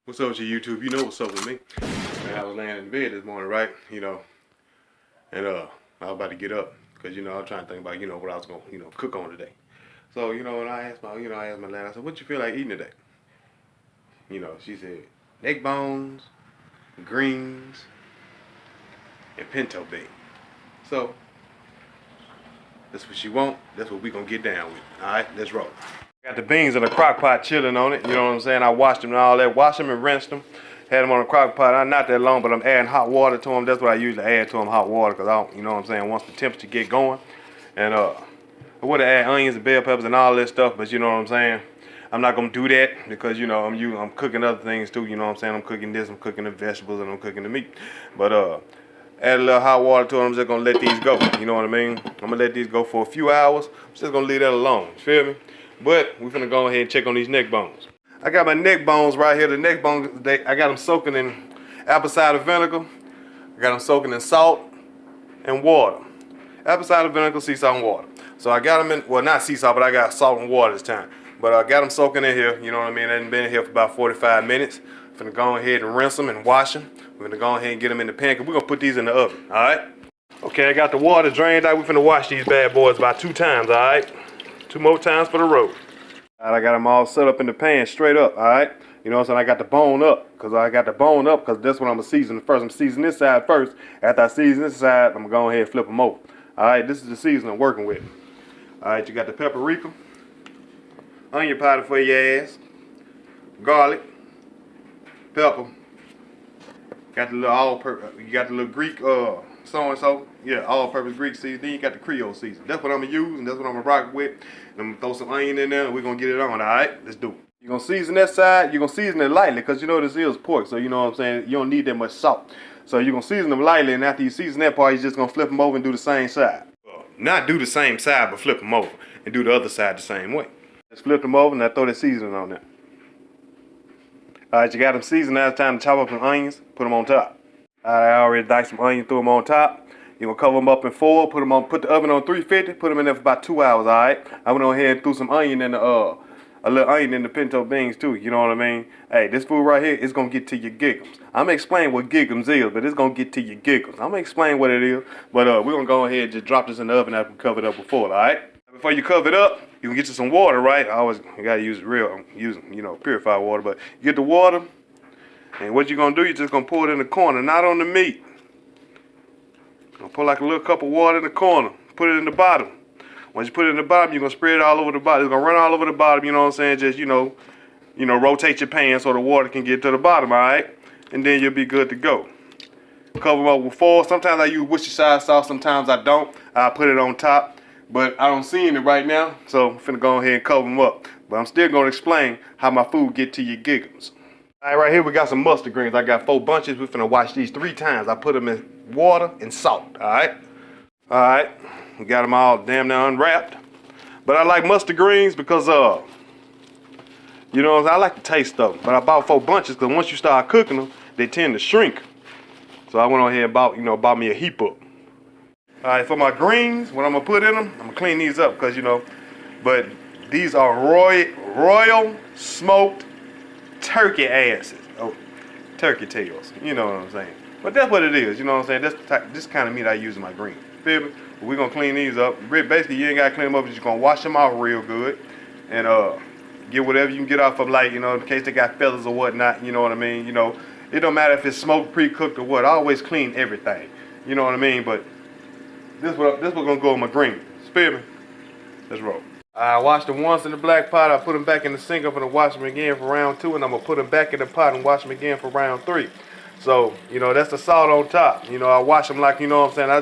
What's up with you, YouTube? You know what's up with me. Man, I was laying in bed this morning, right? And I was about to get up because I was trying to think about what I was gonna cook on today. So when I asked my lady, I said, "What you feel like eating today?" She said neck bones, greens, and pinto beans. So that's what she want. That's what we gonna get down with. All right, let's roll. Got the beans in the crock pot chilling on it. You know what I'm saying? I washed them and all that. Washed them and rinsed them. Had them on the crock pot. Not that long, but I'm adding hot water to them. That's what I usually add to them, hot water, because I don't, you know what I'm saying, once the temperature get going. And I would have added onions and bell peppers and all this stuff, but you know what I'm saying? I'm not going to do that because, I'm cooking other things too. You know what I'm saying? I'm cooking this, I'm cooking the vegetables, and I'm cooking the meat. But add a little hot water to them. I'm just going to let these go. You know what I mean? I'm going to let these go for a few hours. I'm just going to leave that alone. You feel me? But we're finna go ahead and check on these neck bones. I got my neck bones right here. The neck bones, I got them soaking in apple cider vinegar. I got them soaking in salt and water. Apple cider vinegar, sea salt, and water. So I got them in, well, not sea salt, but I got salt and water this time. But I got them soaking in here, you know what I mean? They've been in here for about 45 minutes. I'm finna go ahead and rinse them and wash them. We're gonna go ahead and get them in the pan, because we're gonna put these in the oven, all right? Okay, I got the water drained out. We're finna wash these bad boys about 2 times, all right? 2 more times for the road. All right, I got them all set up in the pan straight up, all right? You know what I'm saying? I got the bone up, because that's what I'm going to season first. I'm seasoning this side first. After I season this side, I'm going to go ahead and flip them over. All right, this is the seasoning I'm working with. All right, you got the paprika, onion powder for your ass, garlic, pepper. Got the little you got the little Greek so-and-so. Yeah, all-purpose Greek season. Then you got the Creole season. That's what I'm going to use, and that's what I'm going to rock with. And I'm going to throw some onion in there, and we're going to get it on, all right? Let's do it. You're going to season that side. You're going to season it lightly, because this is pork, so you know what I'm saying? You don't need that much salt. So you're going to season them lightly, and after you season that part, you're just going to flip them over and do the same side. Not do the same side, but flip them over and do the other side the same way. Just flip them over, and I throw that seasoning on there. All right, you got them seasoned. Now it's time to chop up some onions, put them on top. All right, I already diced some onions, threw them on top. You're going to cover them up in foil, put the oven on 350, put them in there for about 2 hours, all right? I went on ahead and threw some onion in a little onion in the pinto beans too, you know what I mean? Hey, this food right here is going to get to your giggles. I'm going to explain what giggles is, but it's going to get to your giggles. I'm going to explain what it is, but we're going to go ahead and just drop this in the oven after we cover it up before, all right? Before you cover it up, you can get you some water, right? You got to use real, I'm using, purified water, but you get the water, and what you're going to do, you're just going to pour it in the corner, not on the meat. Put like a little cup of water in the corner. Put it in the bottom. Once you put it in the bottom, you're going to spread it all over the bottom. It's going to run all over the bottom, you know what I'm saying? Just, rotate your pan so the water can get to the bottom, all right? And then you'll be good to go. Cover them up with foil. Sometimes I use Worcestershire sauce. Sometimes I don't. I put it on top. But I don't see it right now, so I'm finna go ahead and cover them up. But I'm still going to explain how my food get to your giggles. All right, right here we got some mustard greens. I got 4 bunches. We're finna wash these 3 times. I put them in water and salt, all right? All right, we got them all damn near unwrapped. But I like mustard greens because, I like the taste of them. But I bought 4 bunches because once you start cooking them, they tend to shrink. So I went on here and bought me a heap up. All right, for my greens, what I'm gonna put in them, I'm gonna clean these up because, but these are royal smoked turkey asses. Oh, turkey tails. You know what I'm saying? But that's what it is. You know what I'm saying? That's this kind of meat I use in my greens. Feel me? But we're going to clean these up. Basically, you ain't got to clean them up. You're just going to wash them off real good. And get whatever you can get off of, like, in case they got feathers or whatnot. You know what I mean? It don't matter if it's smoked, pre-cooked, or what. I always clean everything. You know what I mean? But this what's going to go in my greens. Feel me? Let's roll. I washed them once in the black pot. I put them back in the sink. I'm going to wash them again for round 2. And I'm going to put them back in the pot and wash them again for round 3. So, that's the salt on top. I wash them like, what I'm saying? I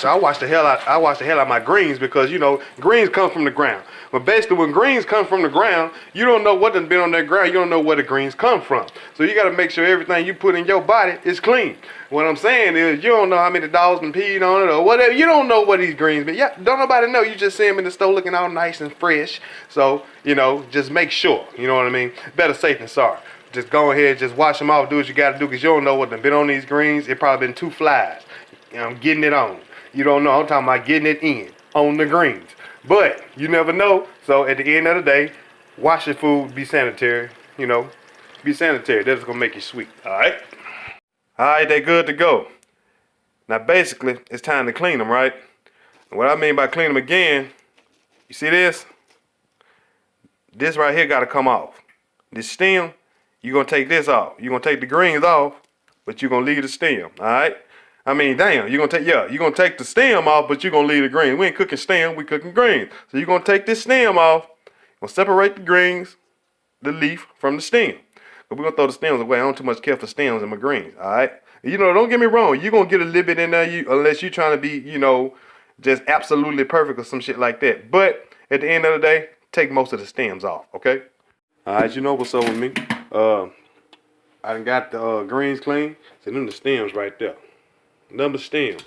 wash the hell out my greens because, greens come from the ground. But basically when greens come from the ground, you don't know what has been on that ground. You don't know where the greens come from. So you got to make sure everything you put in your body is clean. What I'm saying is you don't know how many dogs been peed on it or whatever. You don't know what these greens been. Yeah, don't nobody know. You just see them in the store looking all nice and fresh. So, just make sure. You know what I mean? Better safe than sorry. Just go ahead, just wash them off, do what you got to do because you don't know what done been on these greens. It probably been 2 flies. I'm getting it on. You don't know. I'm talking about getting it in on the greens. But you never know. So at the end of the day, wash your food, be sanitary, Be sanitary. That's gonna make you sweet. Alright? Alright, they good to go. Now basically, it's time to clean them, right? And what I mean by clean them again, you see this? This right here gotta come off. This stem, you're gonna take this off. You're gonna take the greens off, but you're gonna leave the stem, alright? I mean, damn, you're gonna take the stem off, but you're gonna leave the greens. We ain't cooking stem, we cooking greens. So you're gonna take this stem off, gonna separate the greens, the leaf from the stem. But we're gonna throw the stems away. I don't too much care for stems in my greens, alright? You know, don't get me wrong, you're gonna get a little bit in there, unless you're trying to be, you know, just absolutely perfect or some shit like that. But at the end of the day, take most of the stems off, okay? Alright, you know what's up with me. I done got the greens clean. So them the stems right there. Number stems.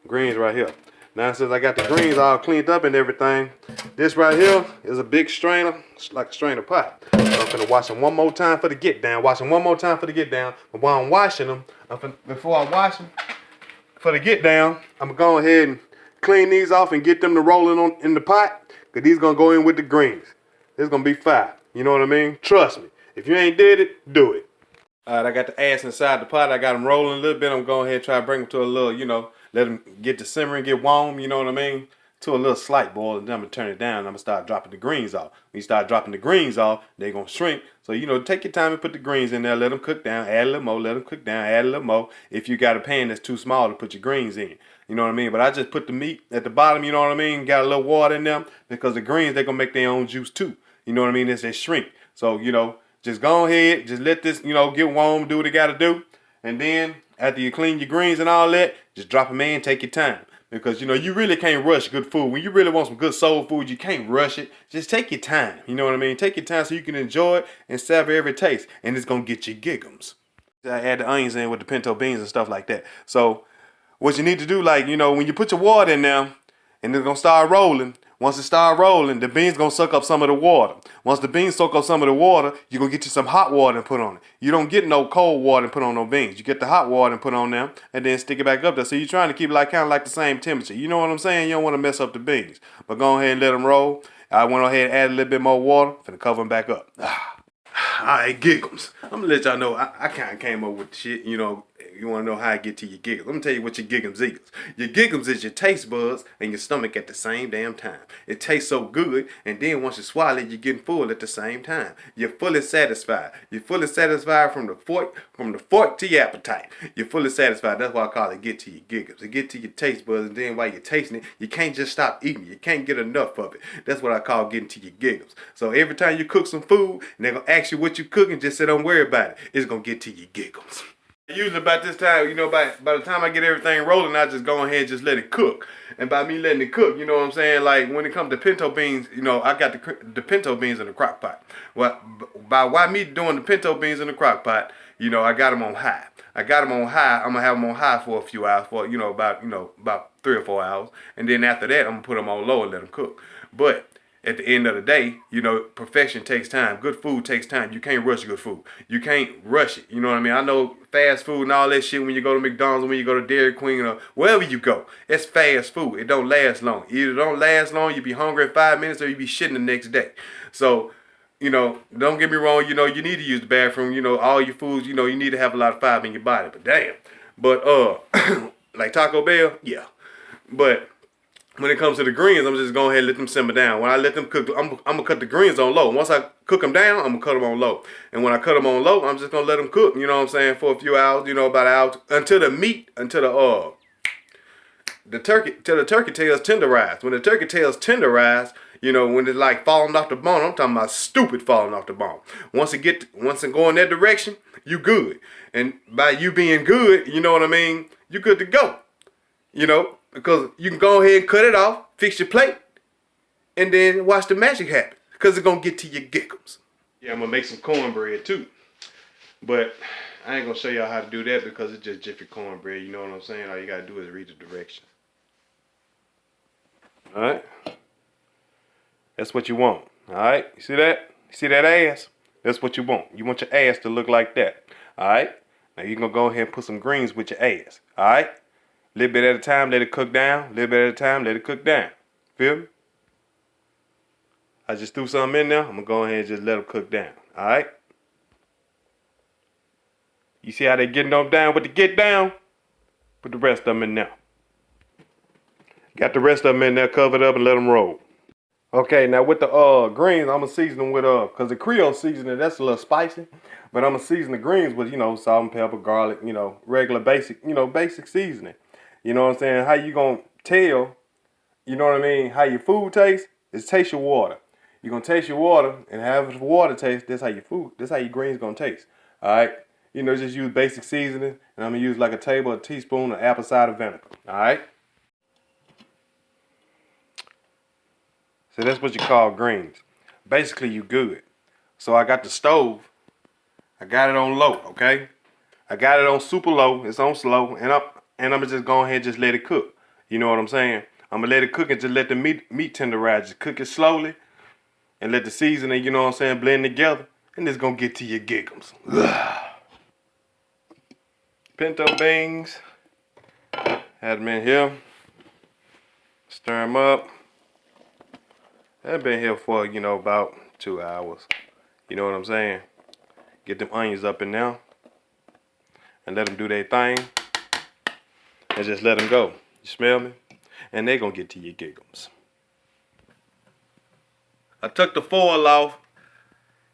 Greens right here. Now since I got the greens all cleaned up and everything, this right here is a big strainer. It's like a strainer pot. So I'm gonna wash them one more time for the get down. Wash them one more time for the get down. But while I'm washing them, before I wash them for the get down, I'm gonna go ahead and clean these off and get them to rolling on in the pot. Cause these gonna go in with the greens. This gonna be fire. You know what I mean? Trust me. If you ain't did it, do it. Alright, I got the ass inside the pot. I got them rolling a little bit. I'm going ahead and try to bring them to a little, you know, let them get to simmering, get warm, you know what I mean? To a little slight boil, and then I'm going to turn it down. I'm going to start dropping the greens off. When you start dropping the greens off, they're going to shrink. So, you know, take your time and put the greens in there. Let them cook down. Add a little more. Let them cook down. Add a little more. If you got a pan that's too small to put your greens in. You know what I mean? But I just put the meat at the bottom, you know what I mean? Got a little water in them because the greens, they're going to make their own juice too. You know what I mean? As they shrink. So, you know, just go ahead. Just let this, you know, get warm. Do what it got to do. And then after you clean your greens and all that, just drop them in. Take your time. Because, you know, you really can't rush good food. When you really want some good soul food, you can't rush it. Just take your time. You know what I mean? Take your time so you can enjoy it and savor every taste. And it's going to get you giggums. I add the onions in with the pinto beans and stuff like that. So what you need to do, like, you know, when you put your water in there and it's going to start rolling, once it start rolling, the beans going to suck up some of the water. Once the beans soak up some of the water, you're going to get you some hot water and put on it. You don't get no cold water and put on no beans. You get the hot water and put on them and then stick it back up there. So you're trying to keep it like kind of like the same temperature. You know what I'm saying? You don't want to mess up the beans. But go ahead and let them roll. I went ahead and added a little bit more water. Finna cover them back up. Alright, giggles. I'm gonna let y'all know I kind of came up with the shit, you know. You want to know how I get to your giggles. Let me tell you what your giggles is. Your giggles is your taste buds and your stomach at the same damn time. It tastes so good, and then once you swallow it, you're getting full at the same time. You're fully satisfied. You're fully satisfied from the fork to your appetite. You're fully satisfied. That's why I call it get to your giggles. It get to your taste buds, and then while you're tasting it, you can't just stop eating it. You can't get enough of it. That's what I call getting to your giggles. So every time you cook some food, and they're going to ask you what you cooking, just say don't worry about it. It's going to get to your giggles. Usually about this time, you know, by the time I get everything rolling, I just go ahead and just let it cook. And by me letting it cook, you know what I'm saying? Like when it comes to pinto beans, you know, I got the pinto beans in the crock pot. Well, by why me doing the pinto beans in the crock pot, you know, I got them on high. I'm gonna have them on high for a few hours, for about 3 or 4 hours, and then after that, I'm gonna put them on low and let them cook. But at the end of the day, you know, perfection takes time. Good food takes time. You can't rush good food. You can't rush it. You know what I mean? I know fast food and all that shit when you go to McDonald's, when you go to Dairy Queen or wherever you go, it's fast food. It don't last long. Either don't last long, you be hungry in 5 minutes, or you be shitting the next day. So, you know, don't get me wrong, you know, you need to use the bathroom. You know, all your foods, you know, you need to have a lot of fiber in your body. But damn. But, like Taco Bell, yeah. But when it comes to the greens, I'm just going ahead and let them simmer down. When I let them cook, I'm going to cut the greens on low. Once I cook them down, I'm going to cut them on low. And when I cut them on low, I'm just going to let them cook, you know what I'm saying, for a few hours, you know, about an hour, until the turkey tails tenderize. When the turkey tails tenderize, you know, when it's like falling off the bone, I'm talking about stupid falling off the bone. Once it go in that direction, you good. And by you being good, you know what I mean, you good to go. You know, because you can go ahead and cut it off, fix your plate, and then watch the magic happen. Because it's going to get to your giggles. Yeah, I'm going to make some cornbread too. But I ain't going to show y'all how to do that because it's just Jiffy cornbread. You know what I'm saying? All you got to do is read the directions. Alright? That's what you want. Alright? You see that? You see that ass? That's what you want. You want your ass to look like that. Alright? Now you're going to go ahead and put some greens with your ass. Alright? A little bit at a time, let it cook down. A little bit at a time, let it cook down. Feel me? I just threw something in there. I'm going to go ahead and just let them cook down. All right? You see how they getting them down with the get down? Put the rest of them in there. Got the rest of them in there covered up and let them roll. Okay, now with the greens, I'm gonna season them with cause the Creole seasoning, that's a little spicy. But I'm gonna season the greens with, salt and pepper, garlic, regular basic, basic seasoning. You know what I'm saying? How you gonna tell, how your food tastes is taste your water. You're gonna taste your water and have the water taste, that's how your greens gonna taste. Alright? Just use basic seasoning, and I'm gonna use like a teaspoon of apple cider vinegar. Alright? So that's what you call greens. Basically, you good. So I got the stove. I got it on low, okay? I got it on super low. It's on slow, and I'm gonna just go ahead and just let it cook. You know what I'm saying? I'm gonna let it cook and just let the meat tenderize. Just cook it slowly, and let the seasoning, blend together, and it's gonna get to your giggles. Pinto beans. Had them in here. Stir them up. They've been here for, about 2 hours. You know what I'm saying? Get them onions up in there. And let them do their thing. And just let them go. You smell me? And they gonna get to your giggles. I took the foil off.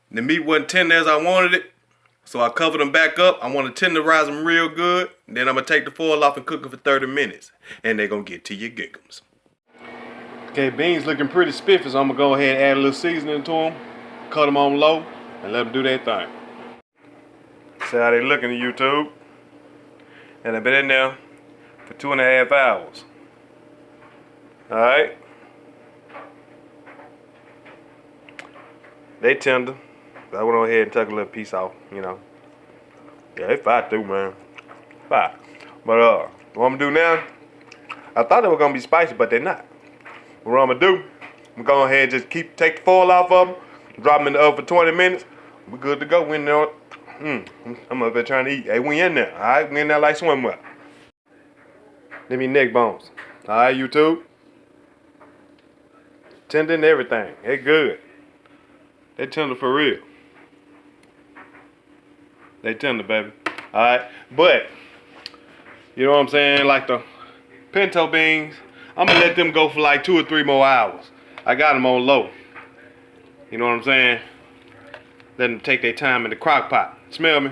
The meat wasn't tender as I wanted it. So I covered them back up. I want to tenderize them real good. Then I'm going to take the foil off and cook them for 30 minutes. And they're going to get to your giggles. Okay, beans looking pretty spiffy, so I'm going to go ahead and add a little seasoning to them. Cut them on low and let them do their thing. See how they looking to YouTube. And they've been in there for 2.5 hours. Alright. They tender. I went on ahead and took a little piece off, Yeah, they fire through, man. Fire. But what I'm gonna do now, I thought they were gonna be spicy, but they're not. What I'm gonna do, I'm gonna go ahead and just take the foil off of them, drop them in the oven for 20 minutes. We're good to go. We in there. I'm up there trying to eat. Hey, we in there, alright? We in there like swimwear. Let me neck bones. Alright, YouTube? Tender and everything. They good. They tender for real. They tender, baby. Alright? But, you know what I'm saying? Like the pinto beans, I'm going to let them go for like 2 or 3 more hours. I got them on low. You know what I'm saying? Let them take their time in the crock pot. Smell me?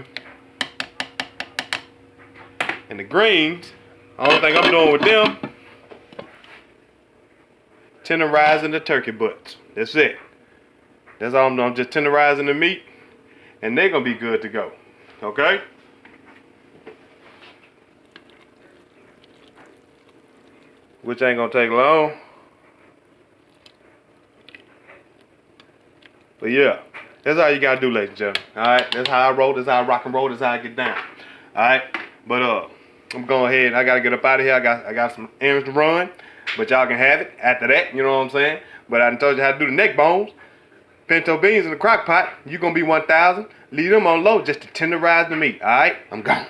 And the greens, the only thing I'm doing with them, tenderizing the turkey butts. That's it. That's all I'm doing. I'm just tenderizing the meat, and they're going to be good to go. Okay? Which ain't going to take long. But yeah, that's all you got to do, ladies and gentlemen. Alright? That's how I roll. That's how I rock and roll. That's how I get down. Alright? But I'm going ahead. I got to get up out of here. I got some errands to run. But y'all can have it after that. You know what I'm saying? But I done told you how to do the neck bones. Pinto beans in the crock pot, you're going to be 1,000. Leave them on low just to tenderize the meat. Alright? I'm gone.